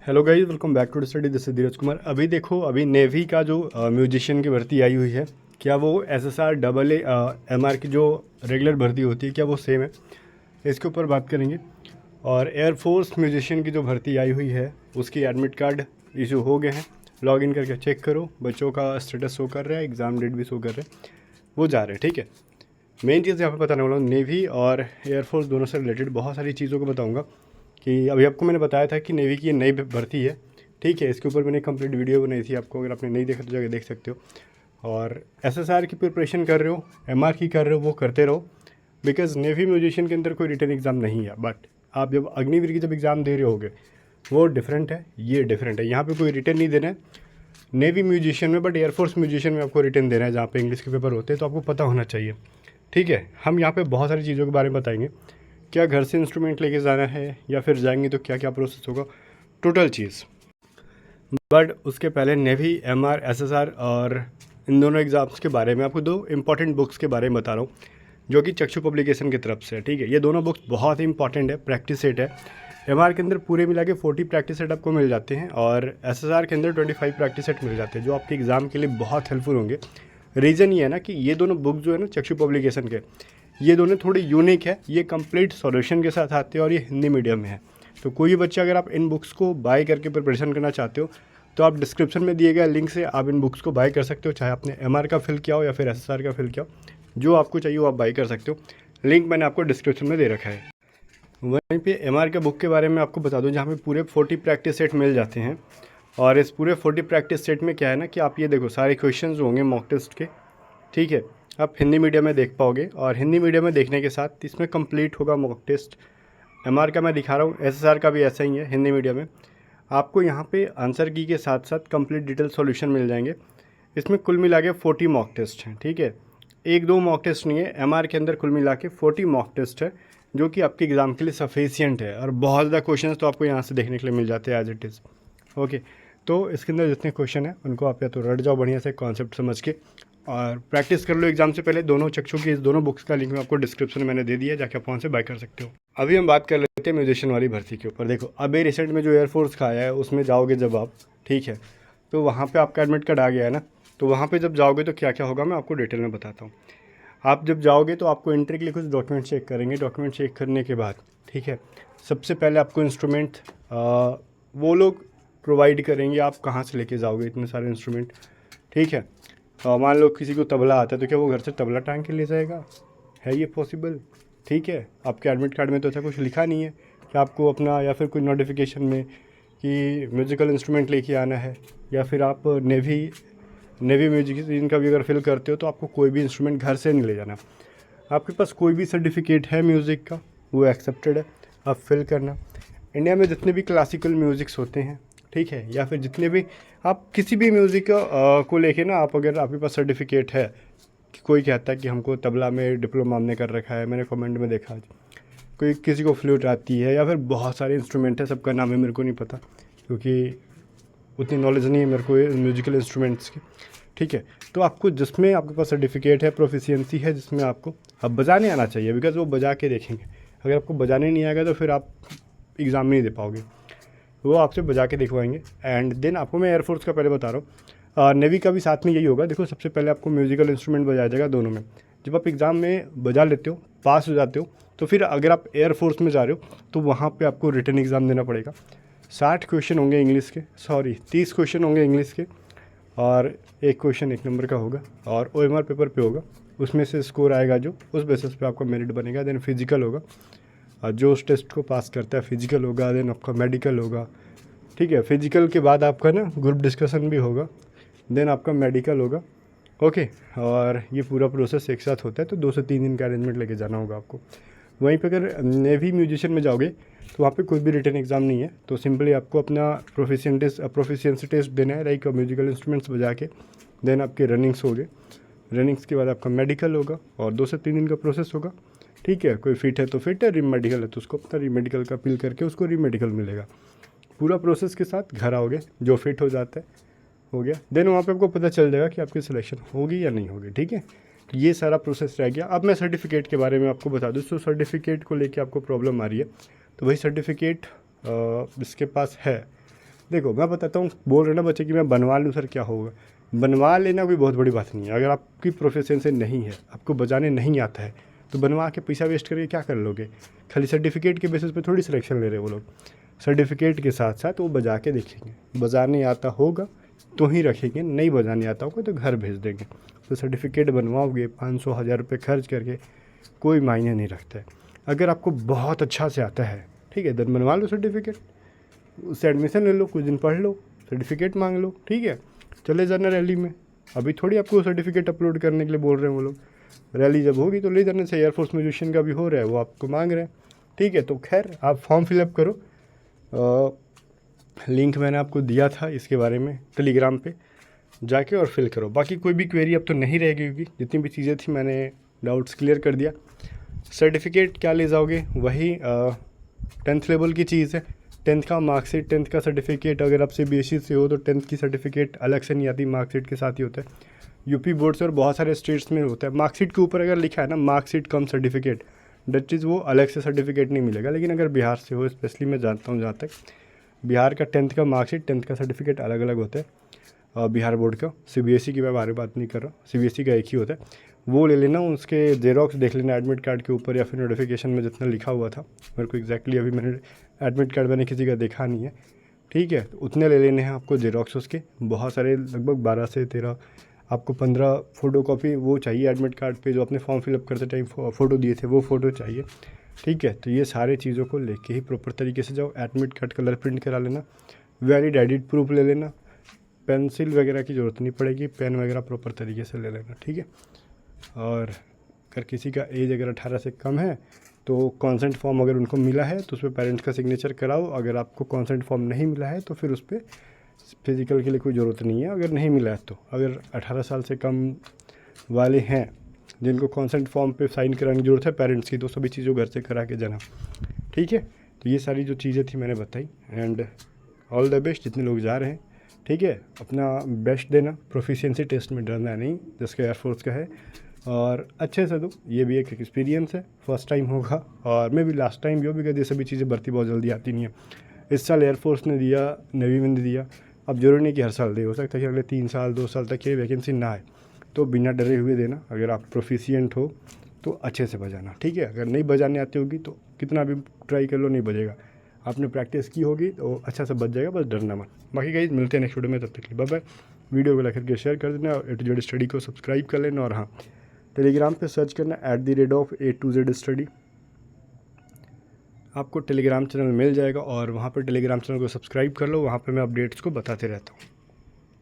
Hello guys, welcome back to study. This is Dheeraj Kumar. अभी देखो, अभी नेवी का जो म्यूजिशियन की भर्ती आई हुई है, क्या वो एसएसआर डबल ए एमआर की जो रेगुलर भर्ती होती है क्या वो सेम है, इसके ऊपर बात करेंगे। और एयरफोर्स म्यूजिशियन की जो भर्ती आई हुई है उसकी एडमिट कार्ड इशू हो गए हैं। लॉग इन करके चेक करो, बच्चों का स्टेटस शो कर रहा है, एग्ज़ाम डेट भी शो कर रहे हैं, वो जा रहे हैं। ठीक है, मेन चीज़ यहाँ पे बताने वाला हूँ, नेवी और एयरफोर्स दोनों से रिलेटेड बहुत सारी चीज़ों को बताऊँगा। कि अभी आपको मैंने बताया था कि नेवी की ये नई भर्ती है। ठीक है, इसके ऊपर मैंने कंप्लीट वीडियो बनाई थी, आपको अगर आपने नहीं देखा तो जाकर देख सकते हो। और एसएसआर की प्रिपरेशन कर रहे हो, एमआर की कर रहे हो, वो करते रहो। बिकॉज नेवी म्यूजिशियन के अंदर कोई रिटन एग्ज़ाम नहीं है, बट आप जब अग्निवीर की जब एग्ज़ाम दे रहे होगे वो डिफरेंट है, ये डिफरेंट है। यहाँ पे कोई रिटन नहीं देना है नेवी म्यूजिशियन में, बट एयरफोर्स म्यूजिशियन में आपको रिटन देना है, जहाँ पे इंग्लिश के पेपर होते हैं, तो आपको पता होना चाहिए। ठीक है, हम यहाँ पे बहुत सारी चीज़ों के बारे में बताएंगे। क्या घर से इंस्ट्रूमेंट लेके जाना है या फिर जाएंगे तो क्या क्या प्रोसेस होगा, टोटल चीज़। बट उसके पहले नेवी, एमआर, एसएसआर और इन दोनों एग्ज़ाम्स के बारे में आपको दो इंपॉर्टेंट बुक्स के बारे में बता रहा हूँ, जो कि चक्षु पब्लिकेशन की तरफ से है। ठीक है, ये दोनों बुक्स बहुत ही इंपॉर्टेंट है, प्रैक्टिस सेट है। एमआर के अंदर पूरे मिला के 40 प्रैक्टिस सेट आपको मिल जाते हैं और एसएसआर के अंदर 25 प्रैक्टिस सेट मिल जाते हैं, जो आपके एग्ज़ाम के लिए बहुत हेल्पफुल होंगे। रीज़न ये है ना कि ये दोनों बुक जो है ना चक्षु पब्लिकेशन के, ये दोनों थोड़ी यूनिक है। ये कंप्लीट सॉल्यूशन के साथ आते हैं और ये हिंदी मीडियम में है। तो कोई भी बच्चा, अगर आप इन बुक्स को बाय करके प्रिपरेशन करना चाहते हो तो आप डिस्क्रिप्शन में दिए गए लिंक से आप इन बुक्स को बाय कर सकते हो, चाहे आपने एमआर का फिल किया हो या फिर एसएसआर का फिल किया हो। जो आपको चाहिए वो आप बाय कर सकते हो, लिंक मैंने आपको डिस्क्रिप्शन में दे रखा है। वहीं पे एमआर के बुक के बारे में आपको बता दूं, जहाँ पे पूरे 40 प्रैक्टिस सेट मिल जाते हैं। और इस पूरे 40 प्रैक्टिस सेट में क्या है ना कि आप ये देखो, सारे क्वेश्चंस होंगे मॉक टेस्ट के। ठीक है, आप हिंदी मीडियम में देख पाओगे और हिंदी मीडियम में देखने के साथ इसमें कंप्लीट होगा मॉक टेस्ट। एमआर का मैं दिखा रहा हूँ, एसएसआर का भी ऐसा ही है हिंदी मीडियम में। आपको यहाँ पे आंसर की के साथ साथ कंप्लीट डिटेल सॉल्यूशन मिल जाएंगे। इसमें कुल मिला के 40 मॉक टेस्ट हैं। ठीक है, एक दो मॉक टेस्ट नहीं है, एमआर के अंदर कुल मिला के 40 मॉक टेस्ट है, जो कि आपके एग्ज़ाम के लिए सफिशियंट है। और बहुत ज़्यादा क्वेश्चन तो आपको यहाँ से देखने के लिए मिल जाते हैं एज इट इज़। ओके, तो इसके अंदर जितने क्वेश्चन हैं उनको आप या तो रट जाओ बढ़िया से कॉन्सेप्ट समझ के, और प्रैक्टिस कर लो एग्जाम से पहले। दोनों चक्षु की इस दोनों बुक्स का लिंक मैं आपको डिस्क्रिप्शन में मैंने दे दिया, जाके आप वहाँ से बाय कर सकते हो। अभी हम बात कर लेते हैं म्यूजिशियन वाली भर्ती के ऊपर। देखो, अभी रिसेंट में जो एयरफोर्स का आया है उसमें जाओगे जब आप, ठीक है, तो वहाँ पे आपका एडमिट कार्ड आ गया है ना, तो वहाँ पे जब जाओगे तो क्या क्या होगा मैं आपको डिटेल में बताता हूँ। आप जब जाओगे तो आपको एंट्री के लिए कुछ डॉक्यूमेंट चेक करेंगे। डॉक्यूमेंट चेक करने के बाद, ठीक है, सबसे पहले आपको इंस्ट्रूमेंट वो लोग प्रोवाइड करेंगे। आप कहाँ से लेके जाओगे इतने सारे इंस्ट्रूमेंट। ठीक है, मान लो किसी को तबला आता है तो क्या वो घर से तबला टांग के ले जाएगा? है ये पॉसिबल? ठीक है, आपके एडमिट कार्ड में तो ऐसा कुछ लिखा नहीं है कि आपको अपना, या फिर कोई नोटिफिकेशन में कि म्यूज़िकल इंस्ट्रूमेंट लेके आना है, या फिर आप नेवी म्यूजिक इनका भी अगर फिल करते हो तो आपको कोई भी इंस्ट्रूमेंट घर से नहीं ले जाना। आपके पास कोई भी सर्टिफिकेट है म्यूज़िक का, वो एक्सेप्टेड है, आप फिल करना। इंडिया में जितने भी क्लासिकल म्यूज़िक्स होते हैं, ठीक है, या फिर जितने भी आप किसी भी म्यूज़िक को लेके ना, आप अगर आपके पास सर्टिफिकेट है कि कोई कहता है कि हमको तबला में डिप्लोमा हमने कर रखा है, मैंने कमेंट में देखा आज कोई किसी को फ्लूट आती है, या फिर बहुत सारे इंस्ट्रूमेंट है, सबका नाम है मेरे को नहीं पता क्योंकि उतनी नॉलेज नहीं है मेरे को म्यूज़िकल इंस्ट्रूमेंट्स की। ठीक है, तो आपको जिसमें आपके पास सर्टिफिकेट है, प्रोफिशिएंसी है, जिसमें आपको अब बजाने आना चाहिए, बिकॉज वो बजा के देखेंगे। अगर आपको बजाने नहीं आएगा तो फिर आप एग्ज़ाम नहीं दे पाओगे, वो आपसे बजा के दिखवाएंगे। एंड देन आपको मैं एयरफोर्स का पहले बता रहा हूँ, नेवी का भी साथ में यही होगा। देखो, सबसे पहले आपको म्यूज़िकल इंस्ट्रूमेंट बजाया जाएगा दोनों में। जब आप एग्ज़ाम में बजा लेते हो, पास हो जाते हो, तो फिर अगर आप एयरफोर्स में जा रहे हो तो वहाँ पे आपको रिटन एग्ज़ाम देना पड़ेगा। 60 क्वेश्चन होंगे इंग्लिश के, 30 क्वेश्चन होंगे इंग्लिश के, और एक क्वेश्चन 1 नंबर का होगा और OMR पेपर पे होगा। उसमें से स्कोर आएगा जो, उस बेसिस पे आपका मेरिट बनेगा। देन फिजिकल होगा, और जो उस टेस्ट को पास करता है फिजिकल होगा, देन आपका मेडिकल होगा। ठीक है, फिजिकल के बाद आपका ना ग्रुप डिस्कशन भी होगा, देन आपका मेडिकल होगा। ओके, और ये पूरा प्रोसेस एक साथ होता है, तो 2 से 3 दिन का अरेंजमेंट लेके जाना होगा आपको। वहीं पे अगर नेवी म्यूजिशियन में जाओगे तो वहाँ पे कोई भी रिटन एग्ज़ाम नहीं है, तो सिंपली आपको अपना प्रोफिशिएंसी टेस्ट देना है, लाइक म्यूजिकल इंस्ट्रूमेंट्स बजा के। देन आपके रनिंग्स हो गए, रनिंग्स के बाद आपका मेडिकल होगा और 2 से 3 दिन का प्रोसेस होगा। ठीक है, कोई फिट है तो फिट है, री मेडिकल है तो उसको अपना री मेडिकल का अपील करके उसको री मेडिकल मिलेगा। पूरा प्रोसेस के साथ घर आओगे, जो फिट हो जाता है हो गया। देन वहाँ पे आपको पता चल जाएगा कि आपकी सिलेक्शन होगी या नहीं होगी। ठीक है, ये सारा प्रोसेस रह गया। अब मैं सर्टिफिकेट के बारे में आपको बता दूँ। तो सर्टिफिकेट को लेके आपको प्रॉब्लम आ रही है, तो वही सर्टिफिकेट जिसके पास है देखो मैं बताता हूँ, बोल रहे ना बच्चे कि मैं बनवा लूँ सर क्या होगा। बनवा लेना कोई बहुत बड़ी बात नहीं है। अगर आपकी प्रोफेशन नहीं है, आपको बजाने नहीं आता है, तो बनवा के पैसा वेस्ट करके क्या कर लोगे। खाली सर्टिफिकेट के बेसिस पे थोड़ी सिलेक्शन ले रहे वो लोग। सर्टिफिकेट के साथ साथ वो बजा के देखेंगे, बजाने आता होगा तो ही रखेंगे, नहीं बजाने आता होगा तो घर भेज देंगे। तो सर्टिफिकेट बनवाओगे 500-1000 रुपये खर्च करके, कोई मायने नहीं रखता है। अगर आपको बहुत अच्छा से आता है, ठीक है, देन बनवा लो सर्टिफिकेट, उससे एडमिशन ले लो, कुछ दिन पढ़ लो, सर्टिफिकेट मांग लो, ठीक है, चले जाना रैली में। अभी थोड़ी आपको सर्टिफिकेट अपलोड करने के लिए बोल रहे हैं वो लोग। रैली जब होगी तो ले जाने से। एयरफोर्स म्यूजिशियन का भी हो रहा है, वो आपको मांग रहे हैं, ठीक है। तो खैर आप फॉर्म फिलअप करो। लिंक मैंने आपको दिया था इसके बारे में टेलीग्राम पे जाके, और फिल करो। बाकी कोई भी क्वेरी अब तो नहीं रहेगी, क्योंकि जितनी भी चीज़ें थी मैंने डाउट्स क्लियर कर दिया। सर्टिफिकेट क्या ले जाओगे, वही 10th लेवल की चीज़ है। 10th का मार्कशीट, 10th का सर्टिफिकेट। अगर आप CBSE से हो तो 10th की सर्टिफिकेट अलग से नहीं आती, मार्कशीट के साथ ही होता है। यूपी बोर्ड से और बहुत सारे स्टेट्स में होता है। मार्कशीट के ऊपर अगर लिखा है ना marksheet come certificate, that is वो अलग से सर्टिफिकेट नहीं मिलेगा। लेकिन अगर बिहार से हो, स्पेशली मैं जानता हूँ जहाँ तक, बिहार का 10th का मार्कशीट, 10th का सर्टिफिकेट अलग अलग होता है। बिहार बोर्ड का, CBSE की मैं बारे बात नहीं कर रहा, CBSE का एक ही होता है। वो ले लेना, उसके जेरोक्स देख लेना एडमिट कार्ड के ऊपर, या फिर नोटिफिकेशन में जितना लिखा हुआ था। मेरे को एग्जैक्टली अभी मैंने एडमिट कार्ड मैंने किसी का देखा नहीं है, ठीक है। तो उतने ले लेने हैं आपको जेरोक्स उसके, बहुत सारे, लगभग 12 से 13, आपको 15 फ़ोटो कॉपी वो चाहिए एडमिट कार्ड पे, जो अपने फॉर्म फिलअप करते टाइम फ़ोटो दिए थे वो फ़ोटो चाहिए, ठीक है। तो ये सारे चीज़ों को लेके ही प्रॉपर तरीके से जाओ। एडमिट कार्ड कलर प्रिंट करा लेना, वैलिड एडिट प्रूफ ले लेना, पेंसिल वगैरह की ज़रूरत नहीं पड़ेगी, पेन वगैरह प्रॉपर तरीके से ले लेना, ठीक है। और अगर किसी का एज अगर 18 से कम है तो कॉन्सेंट फॉर्म अगर उनको मिला है तो उस पर पेरेंट्स का सिग्नेचर कराओ। अगर आपको कॉन्सेंट फॉर्म नहीं मिला है तो फिर उस पर फिज़िकल के लिए कोई ज़रूरत नहीं है। अगर नहीं मिला है तो, अगर 18 साल से कम वाले हैं जिनको कॉन्सेंट फॉर्म पे साइन कराने की ज़रूरत है पेरेंट्स की, तो सभी चीज़ों घर से करा के जाना, ठीक है। तो ये सारी जो चीज़ें थी मैंने बताई। एंड ऑल द बेस्ट जितने लोग जा रहे हैं, ठीक है। अपना बेस्ट देना, प्रोफिशिएंसी टेस्ट में डरना नहीं, जिसका एयरफोर्स का है, और अच्छे से दो। ये भी एक एक्सपीरियंस है, फर्स्ट टाइम होगा और मे भी लास्ट टाइम भी हो, बिकॉज ये सभी चीज़ें भर्ती बहुत जल्दी आती नहीं है। इस साल एयरफोर्स ने दिया, नेवी में ने दिया, अब जरूरी नहीं कि हर साल दे, हो सकता है कि अगले 3 साल 2 साल तक ये वैकेंसी ना आए। तो बिना डरे हुए देना। अगर आप प्रोफिशिएंट हो तो अच्छे से बजाना, ठीक है। अगर नहीं बजाने आती होगी तो कितना भी ट्राई कर लो नहीं बजेगा। आपने प्रैक्टिस की होगी तो अच्छा से बच जाएगा, बस डरना मत। बाकी गाइस मिलते हैं नेक्स्ट वीडियो में, तब तक के लिए बाय बाय। वीडियो को लाइक करके शेयर कर देना, और A to Z स्टडी को सब्सक्राइब कर लेना। और हाँ, टेलीग्राम पे सर्च करना @A to Z स्टडी, आपको टेलीग्राम चैनल मिल जाएगा, और वहाँ पर टेलीग्राम चैनल को सब्सक्राइब कर लो। वहाँ पे मैं अपडेट्स को बताते रहता हूँ।